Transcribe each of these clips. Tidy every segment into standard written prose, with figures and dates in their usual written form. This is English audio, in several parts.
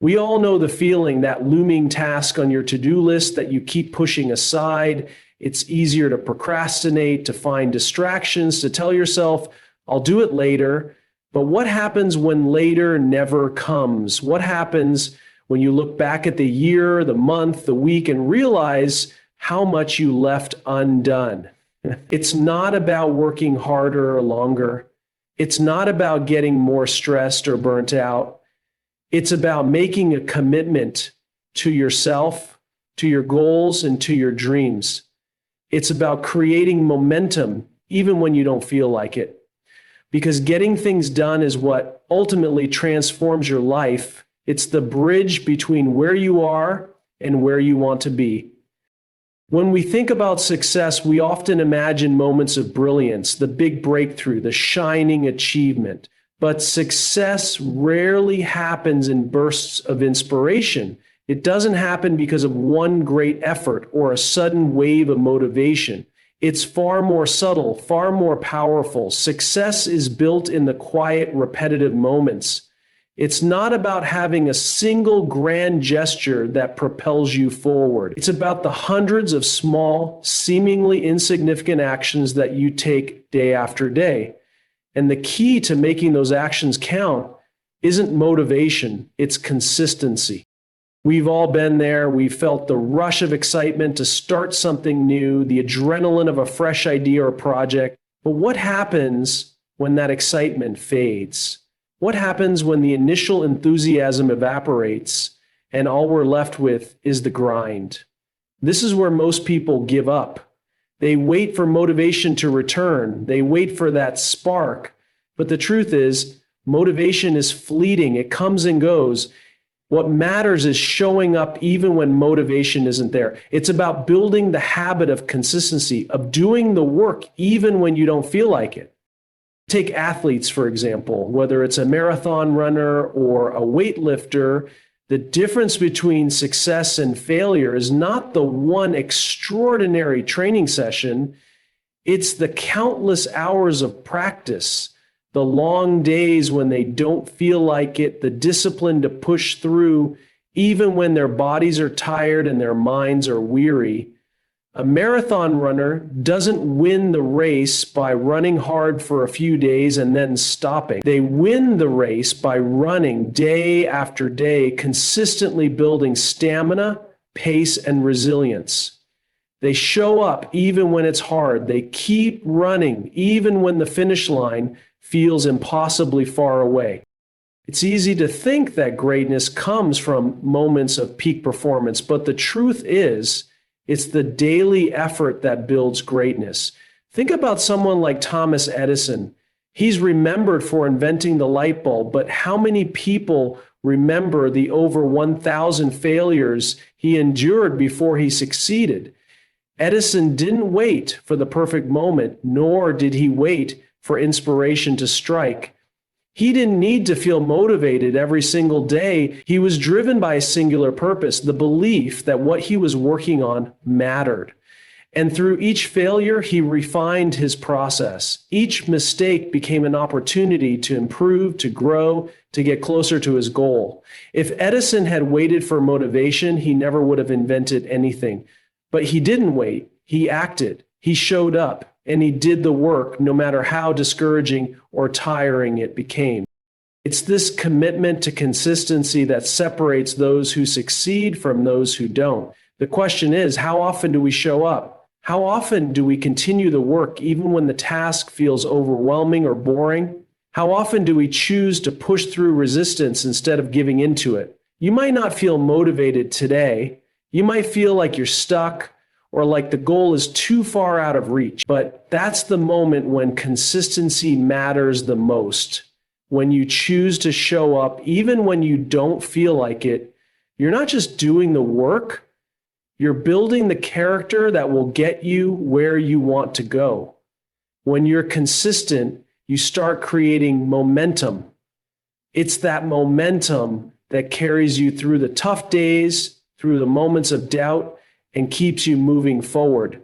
We all know the feeling, that looming task on your to-do list that you keep pushing aside. It's easier to procrastinate, to find distractions, to tell yourself, I'll do it later. But what happens when later never comes? What happens when you look back at the year, the month, the week, and realize how much you left undone? It's not about working harder or longer. It's not about getting more stressed or burnt out. It's about making a commitment to yourself, to your goals, and to your dreams. It's about creating momentum even when you don't feel like it. Because getting things done is what ultimately transforms your life. It's the bridge between where you are and where you want to be. When we think about success, we often imagine moments of brilliance, the big breakthrough, the shining achievement. But success rarely happens in bursts of inspiration. It doesn't happen because of one great effort or a sudden wave of motivation. It's far more subtle, far more powerful. Success is built in the quiet, repetitive moments. It's not about having a single grand gesture that propels you forward. It's about the hundreds of small, seemingly insignificant actions that you take day after day. And the key to making those actions count isn't motivation, it's consistency. We've all been there. We've felt the rush of excitement to start something new, the adrenaline of a fresh idea or project. But what happens when that excitement fades? What happens when the initial enthusiasm evaporates and all we're left with is the grind? This is where most people give up. They wait for motivation to return. They wait for that spark. But the truth is, motivation is fleeting. It comes and goes. What matters is showing up even when motivation isn't there. It's about building the habit of consistency, of doing the work even when you don't feel like it. Take athletes, for example, whether it's a marathon runner or a weightlifter. The difference between success and failure is not the one extraordinary training session. It's the countless hours of practice, the long days when they don't feel like it, the discipline to push through, even when their bodies are tired and their minds are weary. A marathon runner doesn't win the race by running hard for a few days and then stopping. They win the race by running day after day, consistently building stamina, pace, and resilience. They show up even when it's hard. They keep running even when the finish line feels impossibly far away. It's easy to think that greatness comes from moments of peak performance, but the truth is, it's the daily effort that builds greatness. Think about someone like Thomas Edison. He's remembered for inventing the light bulb, but how many people remember the over 1,000 failures he endured before he succeeded? Edison didn't wait for the perfect moment, nor did he wait for inspiration to strike. He didn't need to feel motivated every single day. He was driven by a singular purpose, the belief that what he was working on mattered. And through each failure, he refined his process. Each mistake became an opportunity to improve, to grow, to get closer to his goal. If Edison had waited for motivation, he never would have invented anything. But he didn't wait. He acted. He showed up. And he did the work, no matter how discouraging or tiring it became. It's this commitment to consistency that separates those who succeed from those who don't. The question is, how often do we show up? How often do we continue the work even when the task feels overwhelming or boring? How often do we choose to push through resistance instead of giving into it? You might not feel motivated today. You might feel like you're stuck, or like the goal is too far out of reach. But that's the moment when consistency matters the most. When you choose to show up, even when you don't feel like it, you're not just doing the work, you're building the character that will get you where you want to go. When you're consistent, you start creating momentum. It's that momentum that carries you through the tough days, through the moments of doubt, and keeps you moving forward.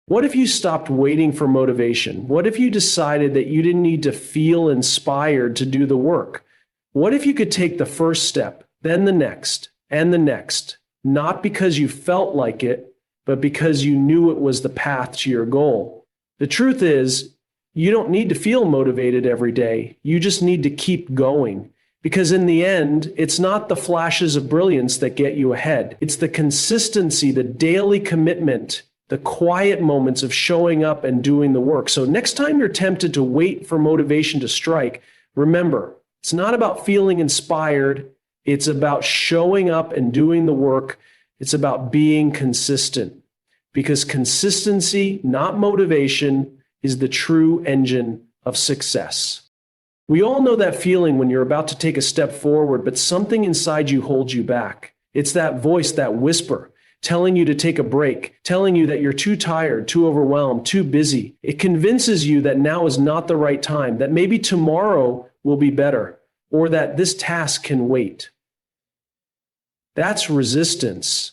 What if you stopped waiting for motivation? What if you decided that you didn't need to feel inspired to do the work? What if you could take the first step, then the next, and the next, not because you felt like it, but because you knew it was the path to your goal. The truth is, you don't need to feel motivated every day. You just need to keep going. Because in the end, it's not the flashes of brilliance that get you ahead. It's the consistency, the daily commitment, the quiet moments of showing up and doing the work. So next time you're tempted to wait for motivation to strike, remember, it's not about feeling inspired. It's about showing up and doing the work. It's about being consistent. Because consistency, not motivation, is the true engine of success. We all know that feeling when you're about to take a step forward, but something inside you holds you back. It's that voice, that whisper, telling you to take a break, telling you that you're too tired, too overwhelmed, too busy. It convinces you that now is not the right time, that maybe tomorrow will be better, or that this task can wait. That's resistance.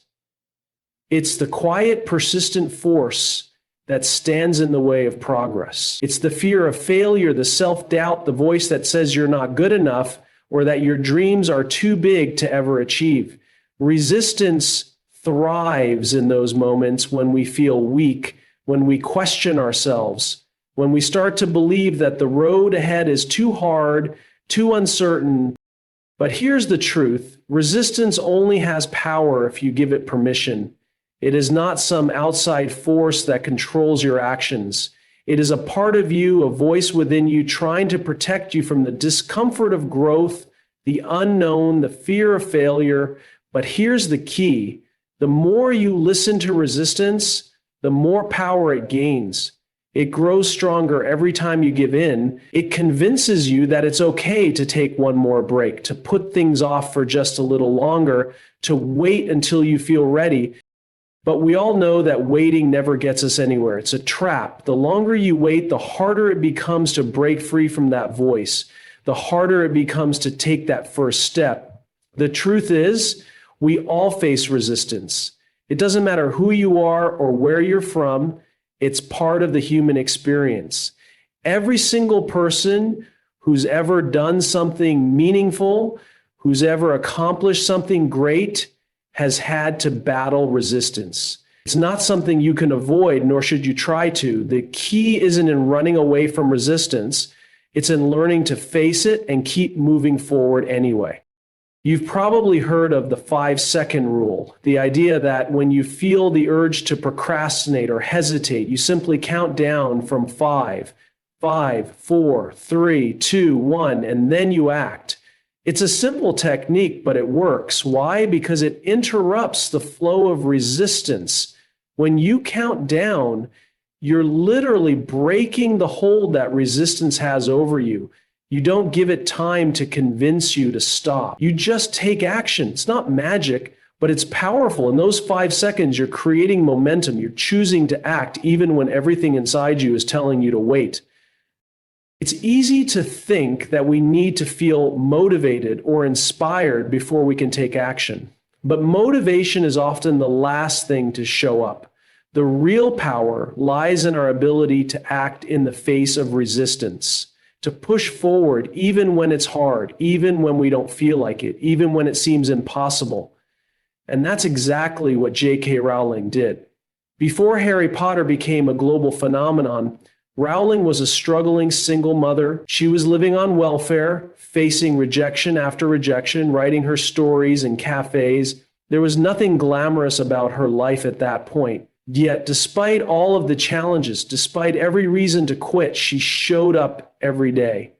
It's the quiet, persistent force that stands in the way of progress. It's the fear of failure, the self-doubt, the voice that says you're not good enough or that your dreams are too big to ever achieve. Resistance thrives in those moments when we feel weak, when we question ourselves, when we start to believe that the road ahead is too hard, too uncertain. But here's the truth: resistance only has power if you give it permission. It is not some outside force that controls your actions. It is a part of you, a voice within you trying to protect you from the discomfort of growth, the unknown, the fear of failure. But here's the key: the more you listen to resistance, the more power it gains. It grows stronger every time you give in. It convinces you that it's okay to take one more break, to put things off for just a little longer, to wait until you feel ready. But we all know that waiting never gets us anywhere. It's a trap. The longer you wait, the harder it becomes to break free from that voice, the harder it becomes to take that first step. The truth is, we all face resistance. It doesn't matter who you are or where you're from, it's part of the human experience. Every single person who's ever done something meaningful, who's ever accomplished something great, has had to battle resistance. It's not something you can avoid, nor should you try to. The key isn't in running away from resistance. It's in learning to face it and keep moving forward anyway. You've probably heard of the 5-second rule, the idea that when you feel the urge to procrastinate or hesitate, you simply count down from 5, 4, 3, 2, 1, and then you act. It's a simple technique, but it works. Why? Because it interrupts the flow of resistance. When you count down, you're literally breaking the hold that resistance has over you. You don't give it time to convince you to stop. You just take action. It's not magic, but it's powerful. In those 5 seconds, you're creating momentum. You're choosing to act even when everything inside you is telling you to wait. It's easy to think that we need to feel motivated or inspired before we can take action. But motivation is often the last thing to show up. The real power lies in our ability to act in the face of resistance, to push forward even when it's hard, even when we don't feel like it, even when it seems impossible. And that's exactly what J.K. Rowling did. Before Harry Potter became a global phenomenon, Rowling was a struggling single mother. She was living on welfare, facing rejection after rejection, writing her stories in cafes. There was nothing glamorous about her life at that point. Yet, despite all of the challenges, despite every reason to quit, she showed up every day.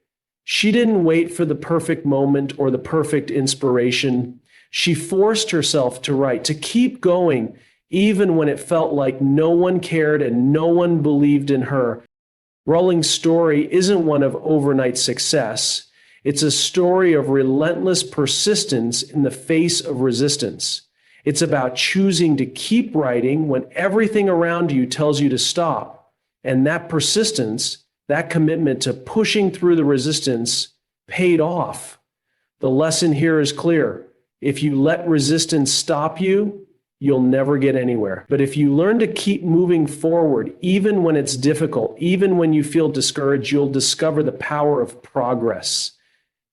She didn't wait for the perfect moment or the perfect inspiration. She forced herself to write, to keep going, even when it felt like no one cared and no one believed in her. Rowling's story isn't one of overnight success. It's a story of relentless persistence in the face of resistance. It's about choosing to keep writing when everything around you tells you to stop. And that persistence, that commitment to pushing through the resistance, paid off. The lesson here is clear. If you let resistance stop you, you'll never get anywhere. But if you learn to keep moving forward, even when it's difficult, even when you feel discouraged, you'll discover the power of progress.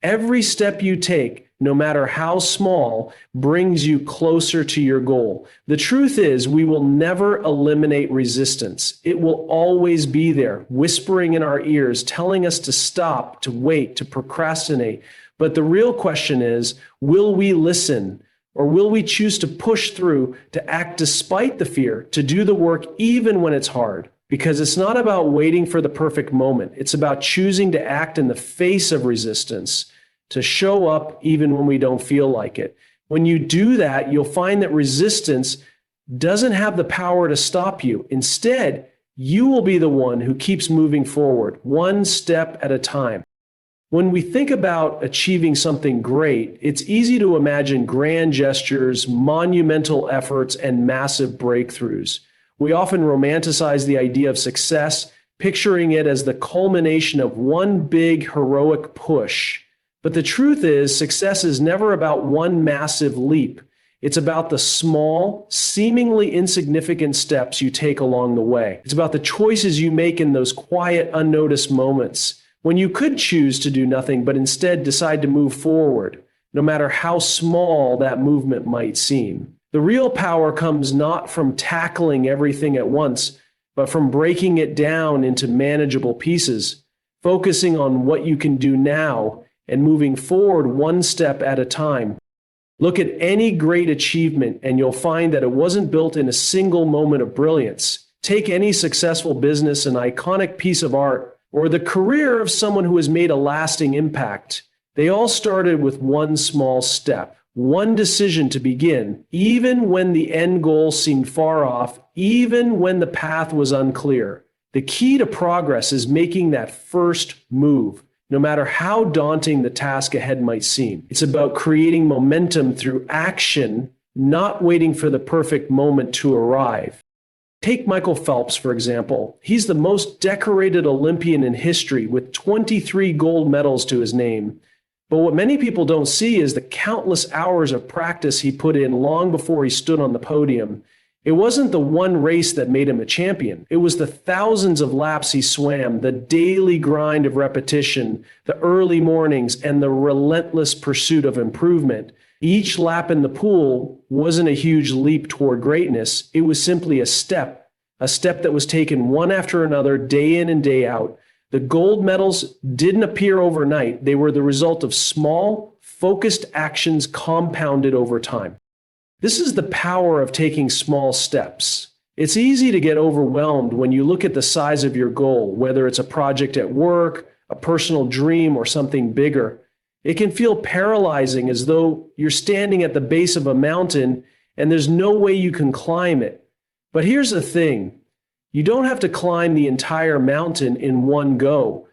Every step you take, no matter how small, brings you closer to your goal. The truth is, we will never eliminate resistance. It will always be there, whispering in our ears, telling us to stop, to wait, to procrastinate. But the real question is, will we listen? Or will we choose to push through, to act despite the fear, to do the work even when it's hard? Because it's not about waiting for the perfect moment. It's about choosing to act in the face of resistance, to show up even when we don't feel like it. When you do that, you'll find that resistance doesn't have the power to stop you. Instead, you will be the one who keeps moving forward, one step at a time. When we think about achieving something great, it's easy to imagine grand gestures, monumental efforts, and massive breakthroughs. We often romanticize the idea of success, picturing it as the culmination of one big heroic push. But the truth is, success is never about one massive leap. It's about the small, seemingly insignificant steps you take along the way. It's about the choices you make in those quiet, unnoticed moments, when you could choose to do nothing, but instead decide to move forward, no matter how small that movement might seem. The real power comes not from tackling everything at once, but from breaking it down into manageable pieces, focusing on what you can do now and moving forward one step at a time. Look at any great achievement and you'll find that it wasn't built in a single moment of brilliance. Take any successful business, an iconic piece of art, or the career of someone who has made a lasting impact. They all started with one small step, one decision to begin, even when the end goal seemed far off, even when the path was unclear. The key to progress is making that first move, no matter how daunting the task ahead might seem. It's about creating momentum through action, not waiting for the perfect moment to arrive. Take Michael Phelps, for example. He's the most decorated Olympian in history with 23 gold medals to his name. But what many people don't see is the countless hours of practice he put in long before he stood on the podium. It wasn't the one race that made him a champion. It was the thousands of laps he swam, the daily grind of repetition, the early mornings, and the relentless pursuit of improvement. Each lap in the pool wasn't a huge leap toward greatness. It was simply a step that was taken one after another, day in and day out. The gold medals didn't appear overnight. They were the result of small, focused actions compounded over time. This is the power of taking small steps. It's easy to get overwhelmed when you look at the size of your goal, whether it's a project at work, a personal dream, or something bigger. It can feel paralyzing, as though you're standing at the base of a mountain and there's no way you can climb it. But here's the thing. You don't have to climb the entire mountain in one go.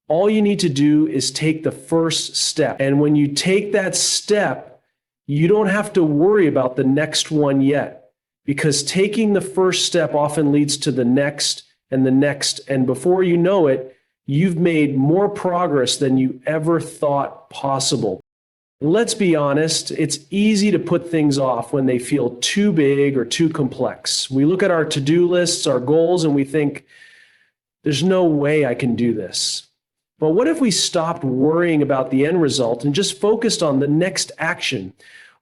All you need to do is take the first step. And when you take that step, you don't have to worry about the next one yet, because taking the first step often leads to the next and the next. And before you know it, you've made more progress than you ever thought possible. Let's be honest, it's easy to put things off when they feel too big or too complex. We look at our to-do lists, our goals, and we think, there's no way I can do this. But what if we stopped worrying about the end result and just focused on the next action?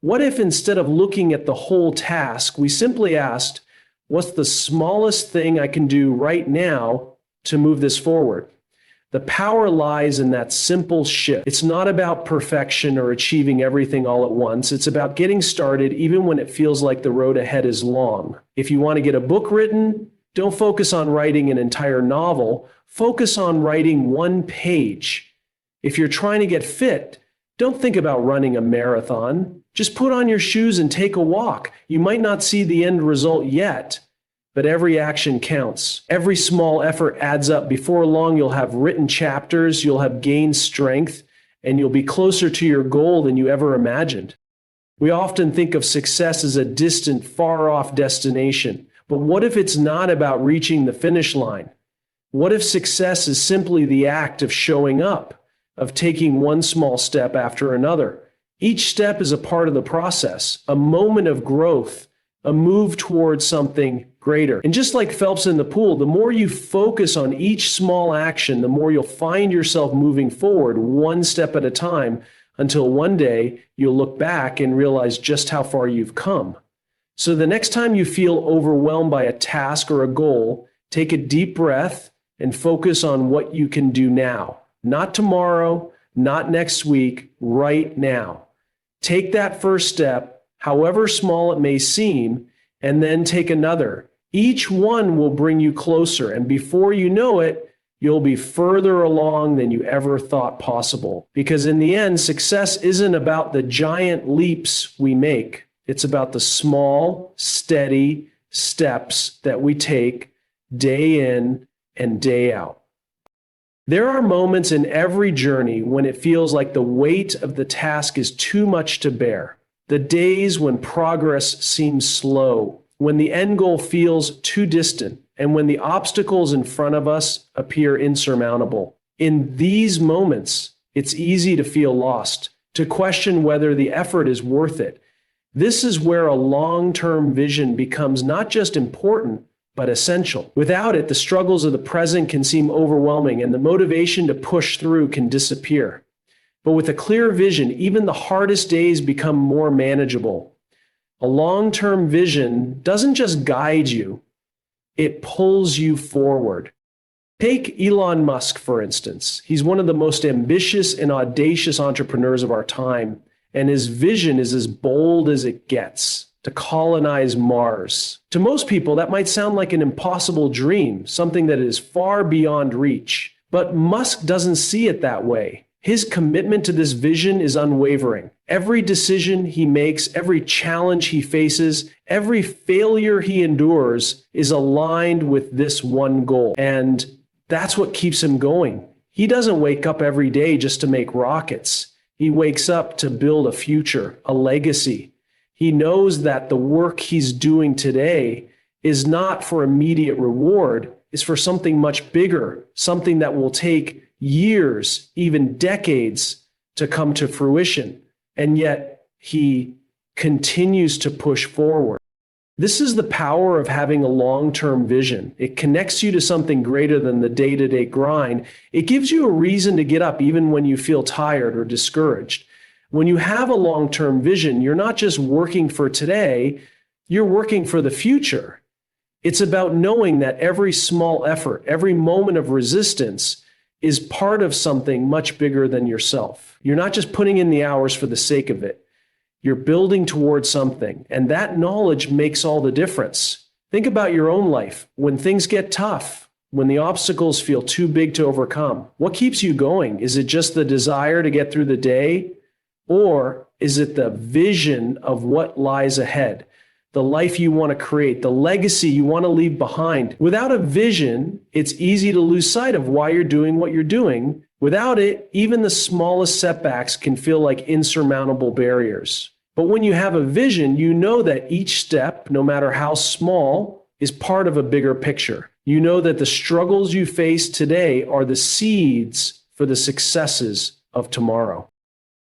What if instead of looking at the whole task, we simply asked, what's the smallest thing I can do right now to move this forward? The power lies in that simple shift. It's not about perfection or achieving everything all at once. It's about getting started even when it feels like the road ahead is long. If you want to get a book written, don't focus on writing an entire novel. Focus on writing one page. If you're trying to get fit, don't think about running a marathon. Just put on your shoes and take a walk. You might not see the end result yet, but every action counts. Every small effort adds up. Before long, you'll have written chapters, you'll have gained strength, and you'll be closer to your goal than you ever imagined. We often think of success as a distant, far-off destination. But what if it's not about reaching the finish line? What if success is simply the act of showing up, of taking one small step after another? Each step is a part of the process, a moment of growth, a move towards something greater. And just like Phelps in the pool, the more you focus on each small action, the more you'll find yourself moving forward one step at a time until one day you'll look back and realize just how far you've come. So the next time you feel overwhelmed by a task or a goal, take a deep breath and focus on what you can do now. Not tomorrow, not next week, right now. Take that first step, however small it may seem, and then take another. Each one will bring you closer, and before you know it, you'll be further along than you ever thought possible. Because in the end, success isn't about the giant leaps we make. It's about the small, steady steps that we take day in and day out. There are moments in every journey when it feels like the weight of the task is too much to bear. The days when progress seems slow, when the end goal feels too distant, and when the obstacles in front of us appear insurmountable. In these moments, it's easy to feel lost, to question whether the effort is worth it. This is where a long-term vision becomes not just important, but essential. Without it, the struggles of the present can seem overwhelming and the motivation to push through can disappear. But with a clear vision, even the hardest days become more manageable. A long-term vision doesn't just guide you, it pulls you forward. Take Elon Musk, for instance. He's one of the most ambitious and audacious entrepreneurs of our time, and his vision is as bold as it gets: to colonize Mars. To most people, that might sound like an impossible dream, something that is far beyond reach. But Musk doesn't see it that way. His commitment to this vision is unwavering. Every decision he makes, every challenge he faces, every failure he endures is aligned with this one goal. And that's what keeps him going. He doesn't wake up every day just to make rockets. He wakes up to build a future, a legacy. He knows that the work he's doing today is not for immediate reward, it's for something much bigger, something that will take years, even decades to come to fruition. And yet he continues to push forward. This is the power of having a long-term vision. It connects you to something greater than the day-to-day grind. It gives you a reason to get up even when you feel tired or discouraged. When you have a long-term vision, you're not just working for today, you're working for the future. It's about knowing that every small effort, every moment of resistance is part of something much bigger than yourself. You're not just putting in the hours for the sake of it. You're building towards something, and that knowledge makes all the difference. Think about your own life. When things get tough, when the obstacles feel too big to overcome, what keeps you going? Is it just the desire to get through the day? Or is it the vision of what lies ahead? The life you want to create, the legacy you want to leave behind. Without a vision, it's easy to lose sight of why you're doing what you're doing. Without it, even the smallest setbacks can feel like insurmountable barriers. But when you have a vision, you know that each step, no matter how small, is part of a bigger picture. You know that the struggles you face today are the seeds for the successes of tomorrow.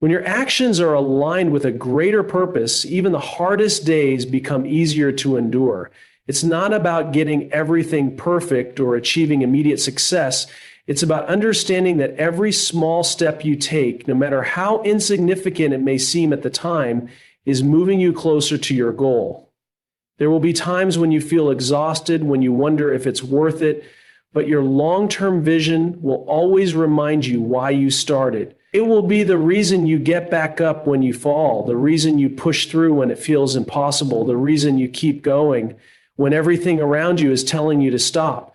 When your actions are aligned with a greater purpose, even the hardest days become easier to endure. It's not about getting everything perfect or achieving immediate success. It's about understanding that every small step you take, no matter how insignificant it may seem at the time, is moving you closer to your goal. There will be times when you feel exhausted, when you wonder if it's worth it, but your long-term vision will always remind you why you started. It will be the reason you get back up when you fall, the reason you push through when it feels impossible, the reason you keep going when everything around you is telling you to stop.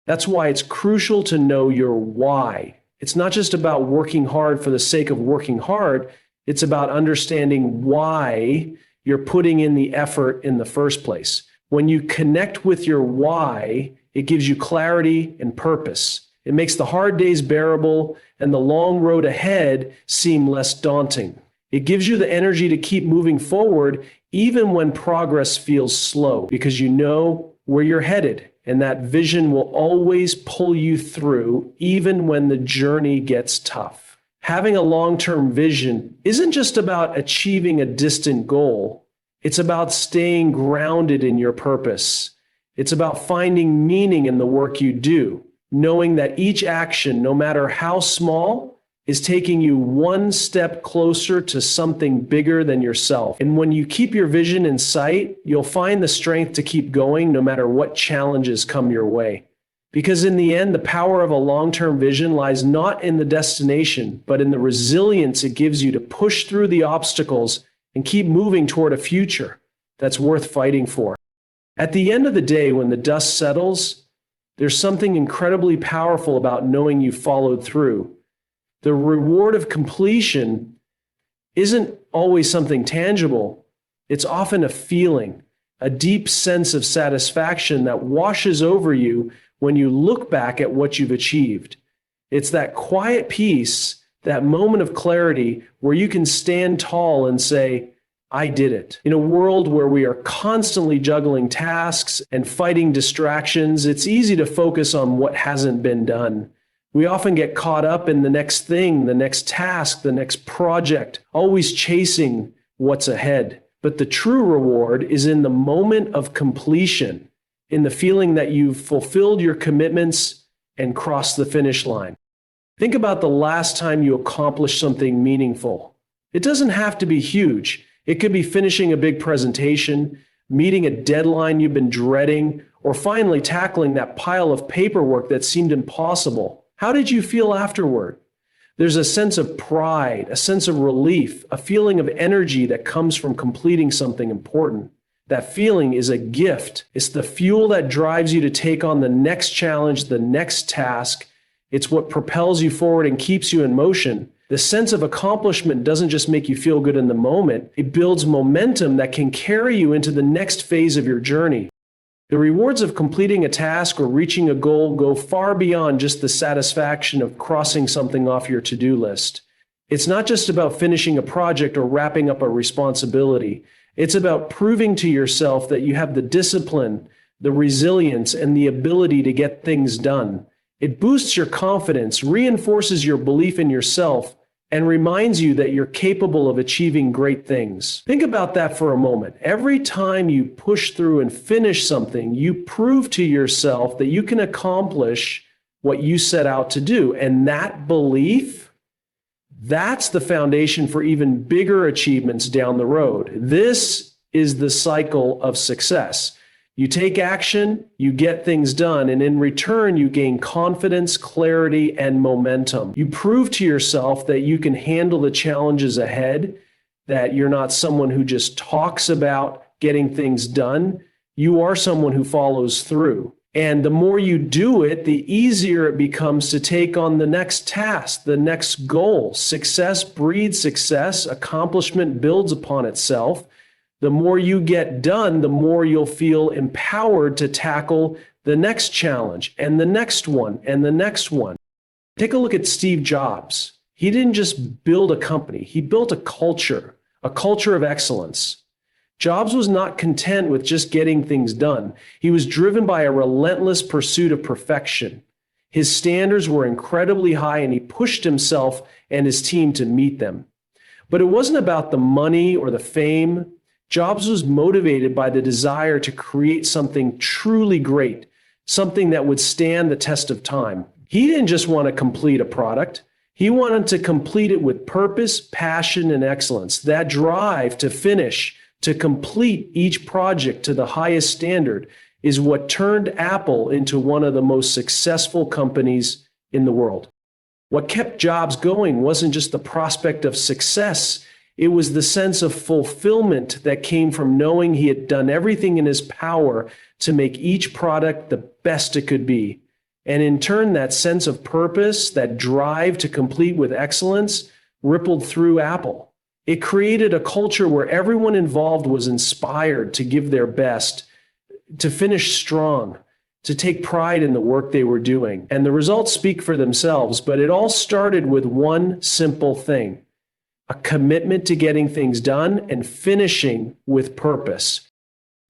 That's why it's crucial to know your why. It's not just about working hard for the sake of working hard. It's about understanding why you're putting in the effort in the first place. When you connect with your why, it gives you clarity and purpose. It makes the hard days bearable and the long road ahead seem less daunting. It gives you the energy to keep moving forward even when progress feels slow, because you know where you're headed, and that vision will always pull you through even when the journey gets tough. Having a long-term vision isn't just about achieving a distant goal. It's about staying grounded in your purpose. It's about finding meaning in the work you do, knowing that each action, no matter how small, is taking you one step closer to something bigger than yourself. And when you keep your vision in sight, you'll find the strength to keep going no matter what challenges come your way. Because in the end, the power of a long-term vision lies not in the destination, but in the resilience it gives you to push through the obstacles and keep moving toward a future that's worth fighting for. At the end of the day, when the dust settles, there's something incredibly powerful about knowing you followed through. The reward of completion isn't always something tangible. It's often a feeling, a deep sense of satisfaction that washes over you when you look back at what you've achieved. It's that quiet peace, that moment of clarity where you can stand tall and say, I did it. In a world where we are constantly juggling tasks and fighting distractions, it's easy to focus on what hasn't been done. We often get caught up in the next thing, the next task, the next project, always chasing what's ahead. But the true reward is in the moment of completion, in the feeling that you've fulfilled your commitments and crossed the finish line. Think about the last time you accomplished something meaningful. It doesn't have to be huge. It could be finishing a big presentation, meeting a deadline you've been dreading, or finally tackling that pile of paperwork that seemed impossible. How did you feel afterward? There's a sense of pride, a sense of relief, a feeling of energy that comes from completing something important. That feeling is a gift. It's the fuel that drives you to take on the next challenge, the next task. It's what propels you forward and keeps you in motion. The sense of accomplishment doesn't just make you feel good in the moment. It builds momentum that can carry you into the next phase of your journey. The rewards of completing a task or reaching a goal go far beyond just the satisfaction of crossing something off your to-do list. It's not just about finishing a project or wrapping up a responsibility. It's about proving to yourself that you have the discipline, the resilience, and the ability to get things done. It boosts your confidence, reinforces your belief in yourself, and reminds you that you're capable of achieving great things. Think about that for a moment. Every time you push through and finish something, you prove to yourself that you can accomplish what you set out to do. And that belief, that's the foundation for even bigger achievements down the road. This is the cycle of success. You take action, you get things done, and in return, you gain confidence, clarity, and momentum. You prove to yourself that you can handle the challenges ahead, that you're not someone who just talks about getting things done. You are someone who follows through. And the more you do it, the easier it becomes to take on the next task, the next goal. Success breeds success. Accomplishment builds upon itself. The more you get done, the more you'll feel empowered to tackle the next challenge and the next one and the next one. Take a look at Steve Jobs. He didn't just build a company. He built a culture of excellence. Jobs was not content with just getting things done. He was driven by a relentless pursuit of perfection. His standards were incredibly high, and he pushed himself and his team to meet them. But it wasn't about the money or the fame. Jobs was motivated by the desire to create something truly great, something that would stand the test of time. He didn't just want to complete a product. He wanted to complete it with purpose, passion, and excellence. That drive to finish, to complete each project to the highest standard is what turned Apple into one of the most successful companies in the world. What kept Jobs going wasn't just the prospect of success. It was the sense of fulfillment that came from knowing he had done everything in his power to make each product the best it could be. And in turn, that sense of purpose, that drive to complete with excellence, rippled through Apple. It created a culture where everyone involved was inspired to give their best, to finish strong, to take pride in the work they were doing. And the results speak for themselves, but it all started with one simple thing: a commitment to getting things done and finishing with purpose.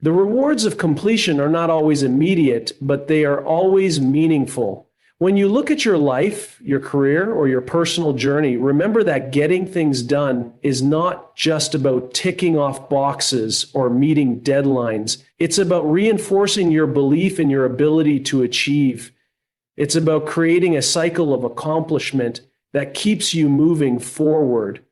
The rewards of completion are not always immediate, but they are always meaningful. When you look at your life, your career, or your personal journey, remember that getting things done is not just about ticking off boxes or meeting deadlines. It's about reinforcing your belief in your ability to achieve. It's about creating a cycle of accomplishment that keeps you moving forward.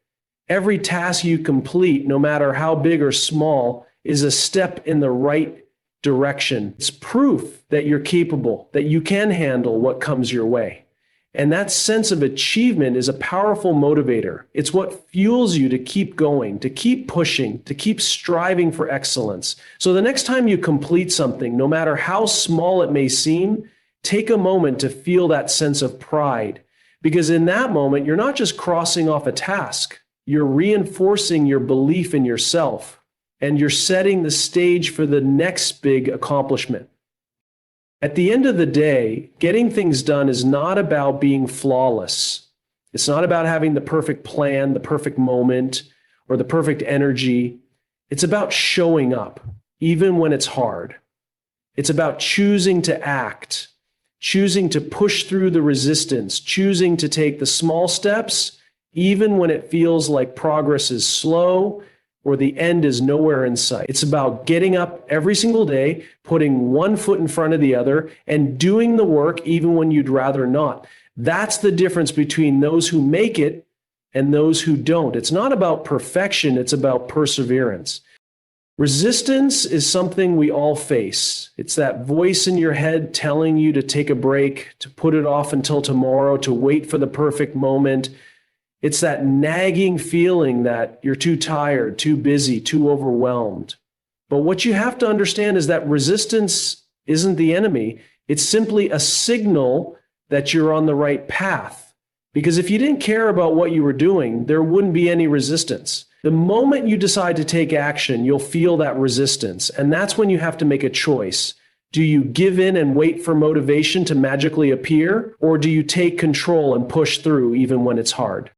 Every task you complete, no matter how big or small, is a step in the right direction. It's proof that you're capable, that you can handle what comes your way. And that sense of achievement is a powerful motivator. It's what fuels you to keep going, to keep pushing, to keep striving for excellence. So the next time you complete something, no matter how small it may seem, take a moment to feel that sense of pride. Because in that moment, you're not just crossing off a task, you're reinforcing your belief in yourself, and you're setting the stage for the next big accomplishment. At the end of the day, getting things done is not about being flawless. It's not about having the perfect plan, the perfect moment, or the perfect energy. It's about showing up, even when it's hard. It's about choosing to act, choosing to push through the resistance, choosing to take the small steps, even when it feels like progress is slow or the end is nowhere in sight. It's about getting up every single day, putting one foot in front of the other, and doing the work even when you'd rather not. That's the difference between those who make it and those who don't. It's not about perfection, it's about perseverance. Resistance is something we all face. It's that voice in your head telling you to take a break, to put it off until tomorrow, to wait for the perfect moment. It's that nagging feeling that you're too tired, too busy, too overwhelmed. But what you have to understand is that resistance isn't the enemy. It's simply a signal that you're on the right path. Because if you didn't care about what you were doing, there wouldn't be any resistance. The moment you decide to take action, you'll feel that resistance. And that's when you have to make a choice. Do you give in and wait for motivation to magically appear? Or do you take control and push through even when it's hard?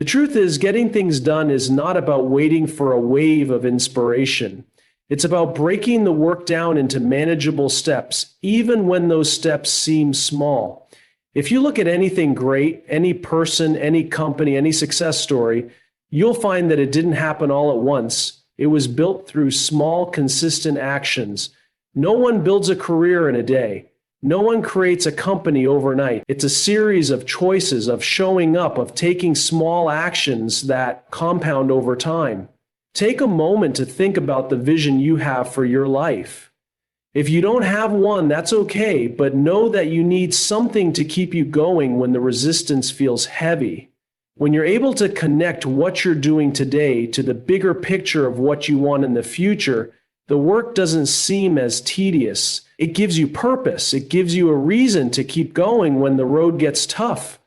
The truth is, getting things done is not about waiting for a wave of inspiration. It's about breaking the work down into manageable steps, even when those steps seem small. If you look at anything great, any person, any company, any success story, you'll find that it didn't happen all at once. It was built through small, consistent actions. No one builds a career in a day. No one creates a company overnight. It's a series of choices, of showing up, of taking small actions that compound over time. Take a moment to think about the vision you have for your life. If you don't have one, that's okay, but know that you need something to keep you going when the resistance feels heavy. When you're able to connect what you're doing today to the bigger picture of what you want in the future, the work doesn't seem as tedious. It gives you purpose. It gives you a reason to keep going when the road gets tough.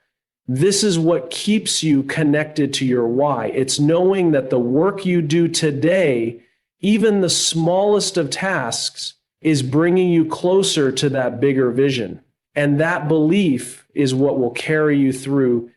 This is what keeps you connected to your why. It's knowing that the work you do today, even the smallest of tasks, is bringing you closer to that bigger vision. And that belief is what will carry you through.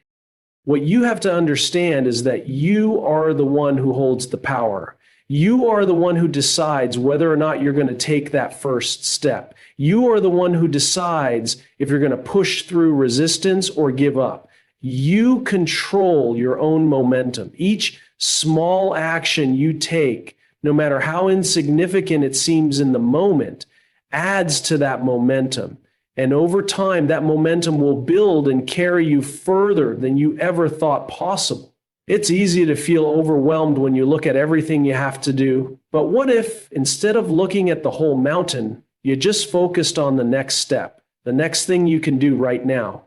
What you have to understand is that you are the one who holds the power. You are the one who decides whether or not you're going to take that first step. You are the one who decides if you're going to push through resistance or give up. You control your own momentum. Each small action you take, no matter how insignificant it seems in the moment, adds to that momentum. And over time, that momentum will build and carry you further than you ever thought possible. It's easy to feel overwhelmed when you look at everything you have to do. But what if, instead of looking at the whole mountain, you just focused on the next step, the next thing you can do right now?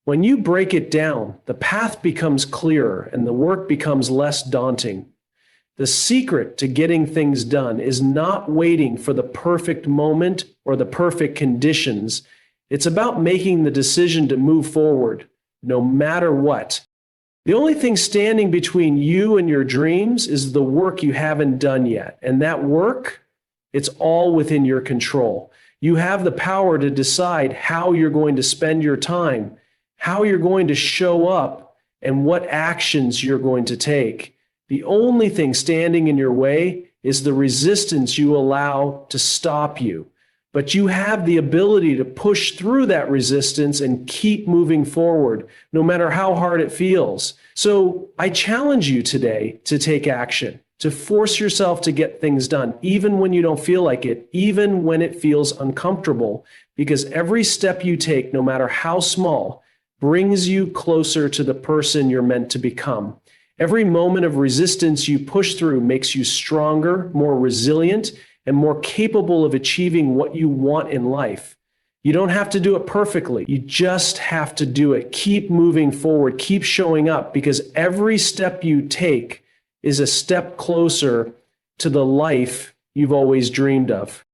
When you break it down, the path becomes clearer and the work becomes less daunting. The secret to getting things done is not waiting for the perfect moment or the perfect conditions. It's about making the decision to move forward, no matter what. The only thing standing between you and your dreams is the work you haven't done yet. And that work, it's all within your control. You have the power to decide how you're going to spend your time, how you're going to show up, and what actions you're going to take. The only thing standing in your way is the resistance you allow to stop you. But you have the ability to push through that resistance and keep moving forward, no matter how hard it feels. So I challenge you today to take action, to force yourself to get things done, even when you don't feel like it, even when it feels uncomfortable, because every step you take, no matter how small, brings you closer to the person you're meant to become. Every moment of resistance you push through makes you stronger, more resilient, and more capable of achieving what you want in life. You don't have to do it perfectly. You just have to do it. Keep moving forward. Keep showing up, because every step you take is a step closer to the life you've always dreamed of.